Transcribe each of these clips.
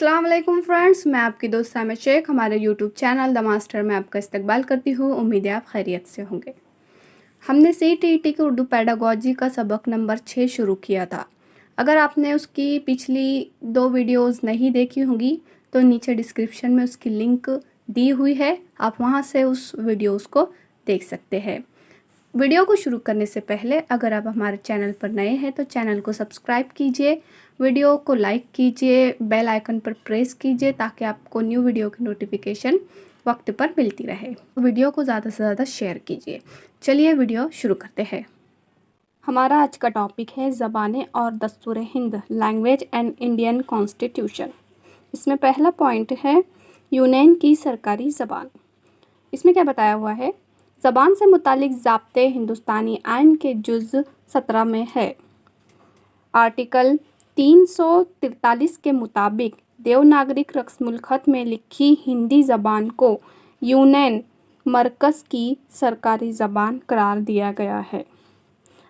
अस्सलाम वालेकुम फ्रेंड्स, मैं आपकी दोस्त सामिया शेख हमारे यूट्यूब चैनल द मास्टर में आपका इस्तकबाल करती हूँ। उम्मीद है आप खैरियत से होंगे। हमने CTET की उर्दू पेडागोजी का सबक नंबर 6 शुरू किया था। अगर आपने उसकी पिछली 2 वीडियोस नहीं देखी होंगी तो नीचे डिस्क्रिप्शन में उसकी लिंक दी हुई है, आप वहाँ से उस वीडियोस को देख सकते हैं। वीडियो को शुरू करने से पहले अगर आप हमारे चैनल पर नए हैं तो चैनल को सब्सक्राइब कीजिए, वीडियो को लाइक कीजिए, बेल आइकन पर प्रेस कीजिए ताकि आपको न्यू वीडियो की नोटिफिकेशन वक्त पर मिलती रहे। वीडियो को ज़्यादा से ज़्यादा शेयर कीजिए। चलिए वीडियो शुरू करते हैं। हमारा आज का टॉपिक है ज़बानें और दस्तूर Hind, language and Indian constitution. इसमें पहला पॉइंट है यूनान की सरकारी ज़बान। इसमें क्या बताया हुआ है, ज़बान से मुतालिक ज़ाब्ते हिंदुस्तानी आइन के जुज़ 17 में है। आर्टिकल 343 के मुताबिक देवनागरी रस्मुल ख़त में लिखी हिंदी ज़बान को यूनान मरकज़ की सरकारी ज़बान करार दिया गया है।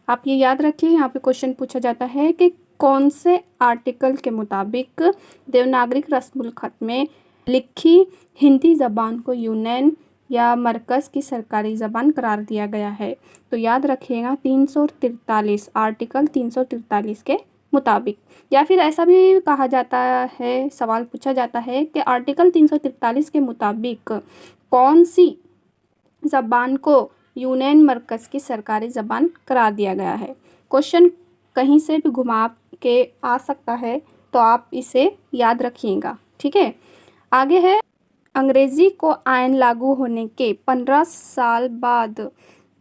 आप ये याद रखिए, यहाँ पे क्वेश्चन पूछा जाता है कि कौन से आर्टिकल के मुताबिक देवनागरी रस्मुल ख़त में लिखी हिंदी ज़बान को यूनान या मरकज़ की सरकारी ज़बान करार दिया गया है। तो याद रखिएगा 343, आर्टिकल 343 के मुताबिक। या फिर ऐसा भी कहा जाता है, सवाल पूछा जाता है कि आर्टिकल 343 के मुताबिक कौन सी ज़बान को यूनान मरकज़ की सरकारी ज़बान करार दिया गया है। क्वेश्चन कहीं से भी घुमा के आ सकता है, तो आप इसे याद रखिएगा, ठीक है। आगे है, अंग्रेज़ी को आइन लागू होने के 15 साल बाद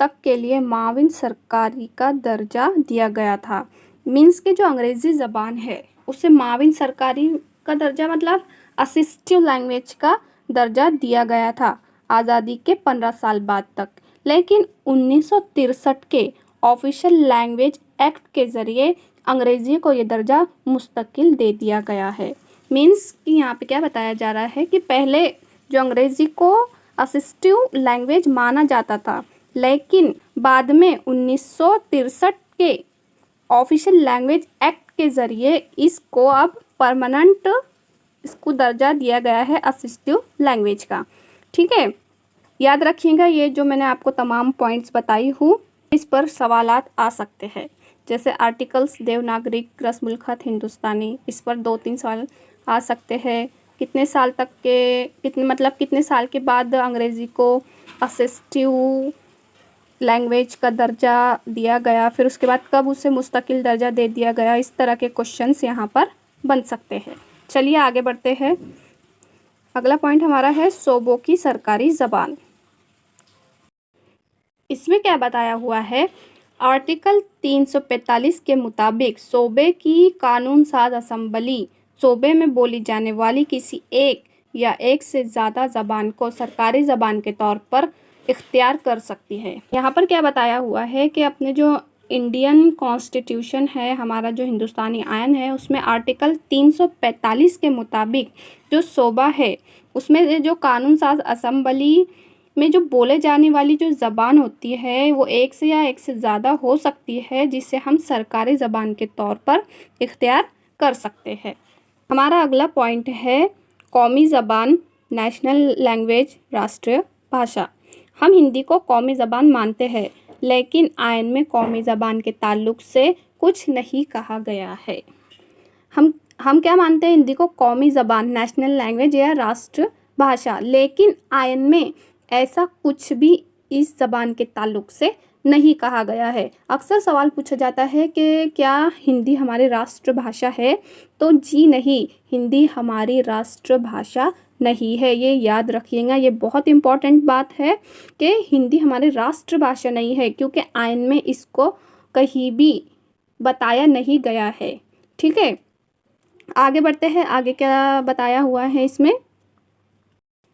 तक के लिए माविन सरकारी का दर्जा दिया गया था। मीन्स के जो अंग्रेज़ी ज़बान है उसे माविन सरकारी का दर्जा मतलब असिस्टिव लैंग्वेज का दर्जा दिया गया था आज़ादी के 15 साल बाद तक। लेकिन 1963 के ऑफिशियल लैंग्वेज एक्ट के ज़रिए अंग्रेज़ी को ये दर्जा मुस्तकिल दे दिया गया है। मीन्स कि यहाँ पे क्या बताया जा रहा है कि पहले जो अंग्रेज़ी को असिस्टिव लैंग्वेज माना जाता था, लेकिन बाद में 1963 के ऑफिशियल लैंग्वेज एक्ट के ज़रिए इसको अब परमानेंट इसको दर्जा दिया गया है असिस्टिव लैंग्वेज का, ठीक है। याद रखिएगा, ये जो मैंने आपको तमाम पॉइंट्स बताई हूँ इस पर सवालात आ सकते हैं। जैसे आर्टिकल्स देवनागरी रस्मुल ख़त हिंदुस्तानी, इस पर 2-3 सवाल आ सकते हैं। कितने साल तक के कितने साल के बाद अंग्रेज़ी को असिस्टिव लैंग्वेज का दर्जा दिया गया, फिर उसके बाद कब उसे मुस्तकिल दर्जा दे दिया गया। इस तरह के क्वेश्चंस यहाँ पर बन सकते हैं। चलिए आगे बढ़ते हैं। अगला पॉइंट हमारा है सूबों की सरकारी ज़बान। इसमें क्या बताया हुआ है, आर्टिकल 345 के मुताबिक सूबे की कानून साज असम्बली सूबे में बोली जाने वाली किसी एक या एक से ज़्यादा ज़बान को सरकारी ज़बान के तौर पर इख्तियार कर सकती है। यहाँ पर क्या बताया हुआ है कि अपने जो इंडियन कॉन्स्टिट्यूशन है, हमारा जो हिंदुस्तानी आइन है, उसमें आर्टिकल 345 के मुताबिक जो सूबा है उसमें जो कानून साज असम्बली में जो बोले जाने वाली जो ज़बान होती है वो एक से या एक से ज़्यादा हो सकती है, जिसे हम सरकारी ज़बान के तौर पर इख्तियार कर सकते हैं। हमारा अगला पॉइंट है कौमी ज़बान, नेशनल लैंग्वेज, राष्ट्रीय भाषा। हम हिंदी को कौमी ज़बान मानते हैं, लेकिन आइन में कौमी ज़बान के ताल्लुक से कुछ नहीं कहा गया है। हम क्या मानते हैं, हिंदी को कौमी ज़बान, नेशनल लैंग्वेज या राष्ट्र भाषा, लेकिन आइन में ऐसा कुछ भी इस ज़बान के ताल्लुक से नहीं कहा गया है। अक्सर सवाल पूछा जाता है कि क्या हिंदी हमारी राष्ट्रभाषा है, तो जी नहीं, हिंदी हमारी राष्ट्रभाषा नहीं है। ये याद रखिएगा, ये बहुत इम्पॉर्टेंट बात है कि हिंदी हमारी राष्ट्रभाषा नहीं है, क्योंकि आइन में इसको कहीं भी बताया नहीं गया है, ठीक है। आगे बढ़ते हैं, आगे क्या बताया हुआ है इसमें।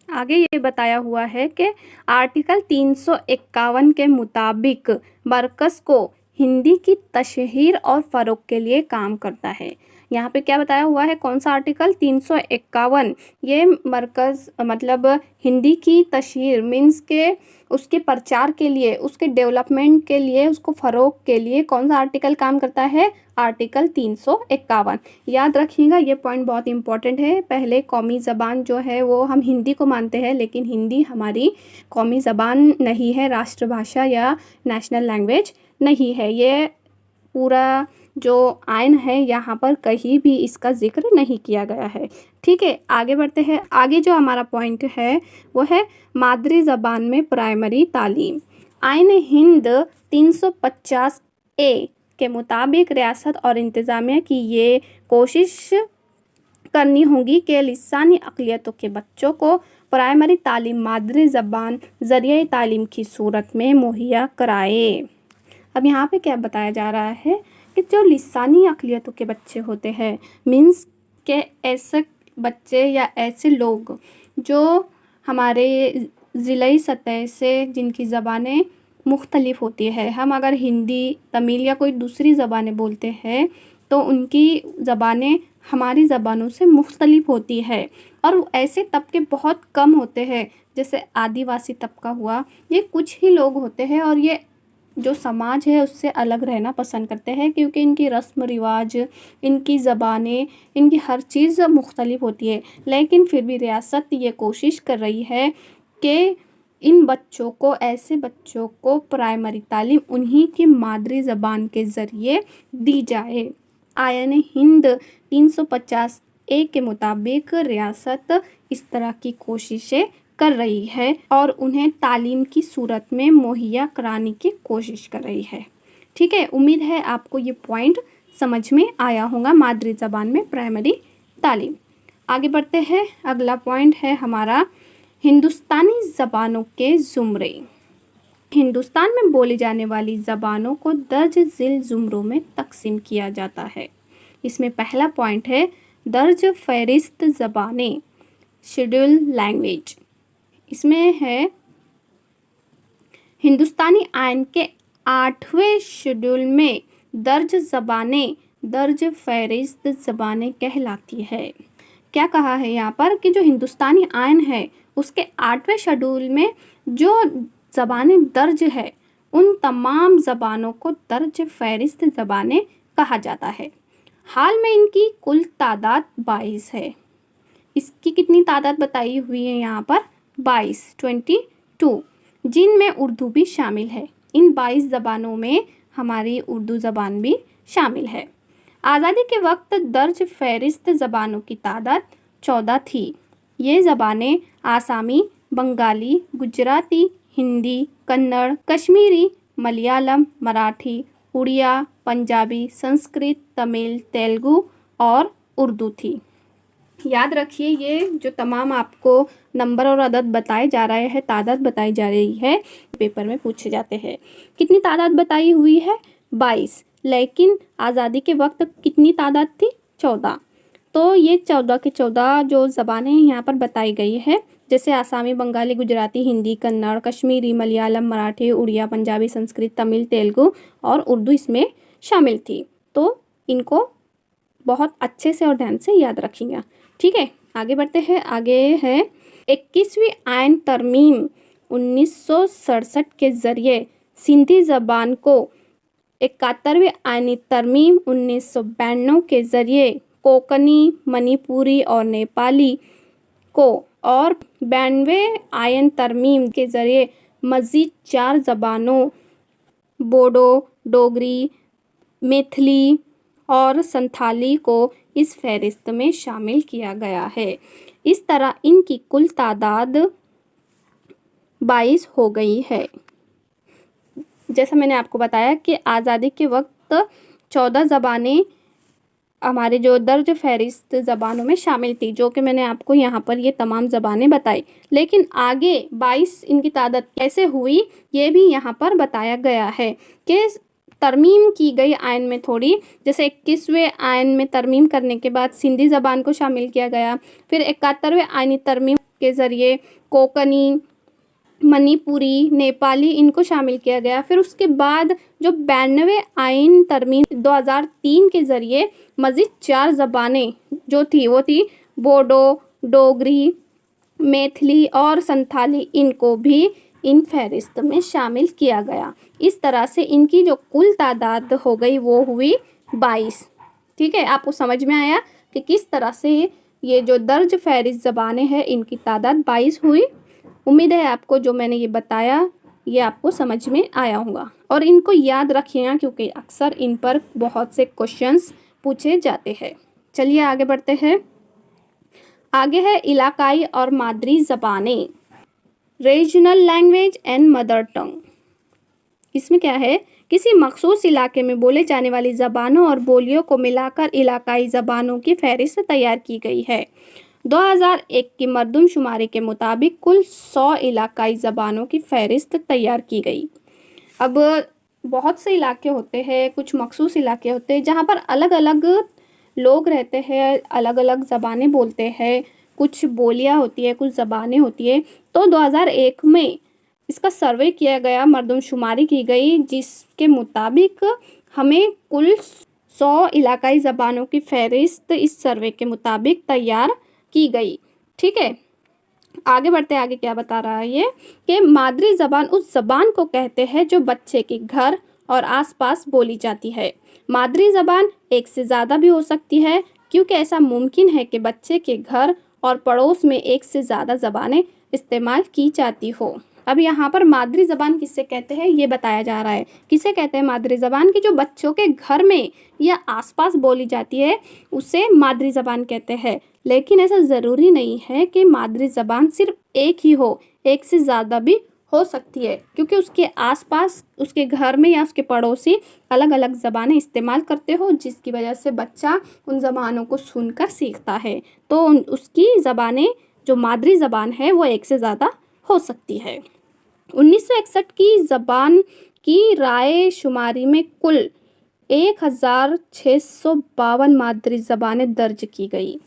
आगे ये बताया हुआ है कि आर्टिकल 351 के मुताबिक मरकज़ को हिंदी की तशहीर और फ़रोग़ के लिए काम करता है। यहाँ पे क्या बताया हुआ है, कौन सा आर्टिकल, 351। ये मरकज़ मतलब हिंदी की तशहीर मीन्स के उसके प्रचार के लिए, उसके डेवलपमेंट के लिए, उसको फ़रोग के लिए कौन सा आर्टिकल काम करता है, आर्टिकल 351। याद रखिएगा, ये पॉइंट बहुत इंपॉर्टेंट है। पहले कौमी ज़बान जो है वो हम हिंदी को मानते हैं, लेकिन हिंदी हमारी कौमी ज़बान नहीं है, राष्ट्रभाषा या नेशनल लैंग्वेज नहीं है। ये पूरा जो आयन है यहाँ पर कहीं भी इसका जिक्र नहीं किया गया है। ठीक है, आगे बढ़ते हैं। आगे जो हमारा पॉइंट है वो है मादरी ज़बान में प्राइमरी तालीम। आयन हिंद 350A के मुताबिक रियासत और इंतज़ामिया की ये कोशिश करनी होगी कि लिसानी अक़लियतों के बच्चों को प्राइमरी तालीम मादरी ज़बान ज़रिए तालीम की सूरत में मुहैया कराए। अब यहाँ पे क्या बताया जा रहा है कि जो लिसानी अक़लियतों के बच्चे होते हैं, मीन्स के ऐसे बच्चे या ऐसे लोग जो हमारे ज़िलाई सतह से जिनकी ज़बानें मुख्तलिफ़ होती है, हम अगर हिंदी, तमिल या कोई दूसरी ज़बानें बोलते हैं तो उनकी ज़बानें हमारी ज़बानों से मुख्तलिफ़ होती है, और ऐसे तबके बहुत कम होते हैं, जैसे आदिवासी तबका हुआ। ये कुछ ही लोग होते हैं और ये जो समाज है उससे अलग रहना पसंद करते हैं, क्योंकि इनकी रस्म रिवाज, इनकी ज़बानें, इनकी हर चीज़ मुख्तलिफ़ होती है। लेकिन फिर भी रियासत ये कोशिश कर रही है कि इन बच्चों को, ऐसे बच्चों को प्राइमरी तालीम उन्हीं की मादरी ज़बान के ज़रिए दी जाए। आयन हिंद 350A के मुताबिक रियासत इस तरह की कोशिशें कर रही है और उन्हें तालीम की सूरत में मुहैया कराने की कोशिश कर रही है। ठीक है, उम्मीद है आपको ये पॉइंट समझ में आया होगा, मादरी ज़बान में प्राइमरी तालीम। आगे बढ़ते हैं। अगला पॉइंट है हमारा हिंदुस्तानी ज़बानों के ज़ुमरे। हिंदुस्तान में बोली जाने वाली ज़बानों को दर्ज झील ज़ुमरों में तकसीम किया जाता है। इसमें पहला पॉइंट है दर्ज फ़हरिस्त ज़बानें, शेड्यूल लैंग्वेज। इसमें है हिंदुस्तानी आयन के 8वें शेड्यूल में दर्ज ज़बानें दर्ज फ़हरिस्त ज़बानें कहलाती है। क्या कहा है यहाँ पर कि जो हिंदुस्तानी आयन है उसके 8वें शेड्यूल में जो ज़बानें दर्ज है उन तमाम ज़बानों को दर्ज फ़हरिस्त ज़बानें कहा जाता है। हाल में इनकी कुल तादाद 22 है। इसकी कितनी तादाद बताई हुई है यहाँ पर, 22, जिनमें उर्दू भी शामिल है। इन 22 ज़बानों में हमारी उर्दू ज़बान भी शामिल है। आज़ादी के वक्त दर्ज फ़हरिस्त ज़बानों की तादाद 14 थी। ये ज़बानें आसामी, बंगाली, गुजराती, हिंदी, कन्नड़, कश्मीरी, मलयालम, मराठी, उड़िया, पंजाबी, संस्कृत, तमिल, तेलुगु और उर्दू थी। याद रखिए, ये जो तमाम आपको नंबर और अदद बताए जा रहे हैं, तादाद बताई जा रही है, पेपर में पूछे जाते हैं। कितनी तादाद बताई हुई है, 22, लेकिन आज़ादी के वक्त कितनी तादाद थी, 14। तो ये 14 के 14 जो ज़बानें यहाँ पर बताई गई है, जैसे आसामी, बंगाली, गुजराती, हिंदी, कन्नड़, कश्मीरी, मलयालम, मराठी, उड़िया, पंजाबी, संस्कृत, तमिल, तेलुगु और उर्दू इसमें शामिल थी। तो इनको बहुत अच्छे से और ध्यान से याद रखिएगा। ठीक है, आगे बढ़ते हैं। आगे है 21वीं आयन तरमीम 1967 के ज़रिए सिंधी ज़बान को, 71वीं आयनी तरमीम 1992 के ज़रिए कोंकणी, मणिपुरी और नेपाली को, और 92वें आयन तरमीम के ज़रिए मज़ीद 4 ज़बानों बोडो, डोगरी, मैथिली और संथाली को इस फहरिस्त में शामिल किया गया है। इस तरह इनकी कुल तादाद 22 हो गई है। जैसा मैंने आपको बताया कि आज़ादी के वक्त 14 ज़बानें हमारे जो दर्ज फहरिस्त ज़बानों में शामिल थी, जो कि मैंने आपको यहाँ पर ये तमाम ज़बानें बताई। लेकिन आगे 22 इनकी तादाद कैसे हुई ये भी यहाँ पर बताया गया है कि तरमीम की गई आयन में थोड़ी, जैसे 21वें आयन में तरमीम करने के बाद सिंधी ज़बान को शामिल किया गया, फिर 71वें आयनी तरमीम के ज़रिए कोंकणी, मणिपुरी, नेपाली इनको शामिल किया गया। फिर उसके बाद जो 92 आइन तरमीम 2003 के ज़रिए मज़ीद 4 ज़बानें जो थी वो थी बोडो, डोगरी, मैथिली और संथाली, इनको भी इन फहरिस्त में शामिल किया गया। इस तरह से इनकी जो कुल तादाद हो गई वो हुई 22। ठीक है, आपको समझ में आया कि किस तरह से ये जो दर्ज फहरिस्त ज़बानें हैं इनकी तादाद 22 हुई। उम्मीद है आपको जो मैंने ये बताया ये आपको समझ में आया होगा और इनको याद रखिएगा क्योंकि अक्सर इन पर बहुत से क्वेश्चंस पूछे जाते हैं। चलिए आगे बढ़ते हैं। आगे है इलाकाई और मादरी ज़बानें, regional language and mother tongue. इसमें क्या है, किसी मखसूस इलाके में बोले जाने वाली ज़बानों और बोलियों को मिलाकर इलाकाई ज़बानों की फहरिस्त तैयार की गई है। 2001 की मरदमशुमारी के मुताबिक कुल 100 इलाकाई ज़बानों की फहरिस्त तैयार की गई। अब बहुत से इलाके होते हैं, कुछ मखसूस इलाके होते हैं जहाँ पर अलग अलग लोग रहते हैं, अलग अलग ज़बानें बोलते हैं, कुछ बोलियाँ होती है, कुछ ज़बानें होती है। तो 2001 में इसका सर्वे किया गया, मरदमशुमारी की गई, जिसके मुताबिक हमें कुल 100 इलाकाई ज़बानों की फहरिस्त इस सर्वे के मुताबिक तैयार की गई। ठीक है, आगे बढ़ते आगे क्या बता रहा है ये कि मादरी ज़बान उस ज़बान को कहते हैं जो बच्चे के घर और आसपास बोली जाती है। मादरी ज़बान एक से ज़्यादा भी हो सकती है क्योंकि ऐसा मुमकिन है कि बच्चे के घर और पड़ोस में एक से ज़्यादा ज़बानें इस्तेमाल की जाती हो। अब यहाँ पर मादरी ज़बान किससे कहते हैं ये बताया जा रहा है। किसे कहते हैं मादरी ज़बान की जो बच्चों के घर में या आसपास बोली जाती है उसे मादरी ज़बान कहते हैं। लेकिन ऐसा ज़रूरी नहीं है कि मादरी ज़बान सिर्फ एक ही हो, एक से ज़्यादा भी हो सकती है क्योंकि उसके आसपास उसके घर में या उसके पड़ोसी अलग अलग ज़बानें इस्तेमाल करते हो, जिसकी वजह से बच्चा उन ज़बानों को सुनकर सीखता है। तो उसकी ज़बानें जो मादरी ज़बान है वो एक से ज़्यादा हो सकती है। 1961 की ज़बान की राय शुमारी में कुल 1652 मादरी ज़बानें दर्ज की गई।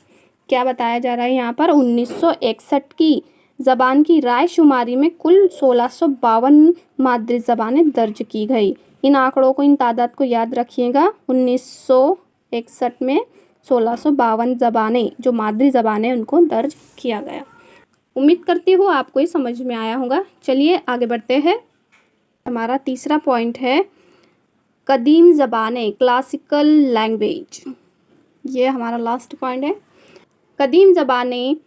क्या बताया जा रहा है यहाँ पर, 1961 की ज़बान की राय शुमारी में कुल 1652 मादरी ज़बानें दर्ज की गई। इन आंकड़ों को, इन तादाद को याद रखिएगा। 1961 में 1652 ज़बानें जो मादरी ज़बानें उनको दर्ज किया गया। उम्मीद करती हूँ आपको ये समझ में आया होगा। चलिए आगे बढ़ते हैं। हमारा तीसरा पॉइंट है कदीम ज़बानें, क्लासिकल लैंग्वेज। ये हमारा लास्ट पॉइंट है। कदीम ज़बानें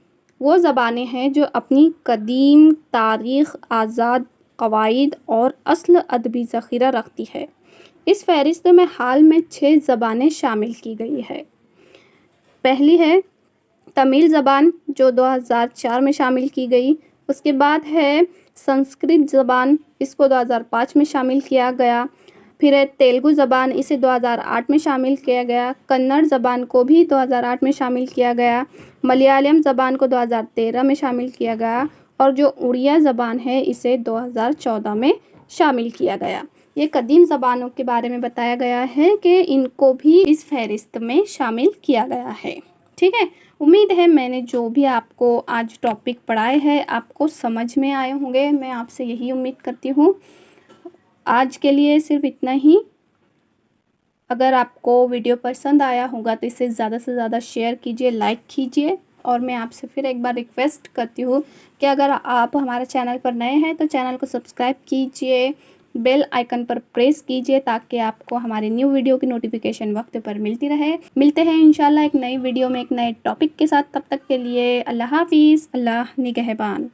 वो ज़बानें हैं जो अपनी कदीम तारीख़, आज़ाद क़वाइद और असल अदबी ज़ख़ीरा रखती है। इस फ़हरिस्त में हाल में 6 ज़बानें शामिल की गई है। पहली है तमिल ज़बान जो 2004 में शामिल की गई। उसके बाद है संस्कृत ज़बान, इसको 2005 में शामिल किया गया। फिर है तेलुगु ज़बान, इसे 2008 में शामिल किया गया। कन्नड़ ज़बान को भी 2008 में शामिल किया गया। मलयालम ज़बान को 2013 में शामिल किया गया और जो उड़िया ज़बान है इसे 2014 में शामिल किया गया। ये कदीम ज़बानों के बारे में बताया गया है कि इनको भी इस फहरिस्त में शामिल किया गया है। ठीक है, उम्मीद है मैंने जो भी आपको आज टॉपिक पढ़ाए हैं आपको समझ में आए होंगे। मैं आपसे यही उम्मीद करती हूँ। आज के लिए सिर्फ इतना ही। अगर आपको वीडियो पसंद आया होगा तो इसे ज़्यादा से ज़्यादा शेयर कीजिए, लाइक कीजिए और मैं आपसे फिर एक बार रिक्वेस्ट करती हूँ कि अगर आप हमारे चैनल पर नए हैं तो चैनल को सब्सक्राइब कीजिए, बेल आइकन पर प्रेस कीजिए ताकि आपको हमारी न्यू वीडियो की नोटिफिकेशन वक्त पर मिलती रहे। मिलते हैं इंशाल्लाह एक नई वीडियो में एक नए टॉपिक के साथ। तब तक के लिए अल्लाह हाफिज़, अल्लाह निगहबान।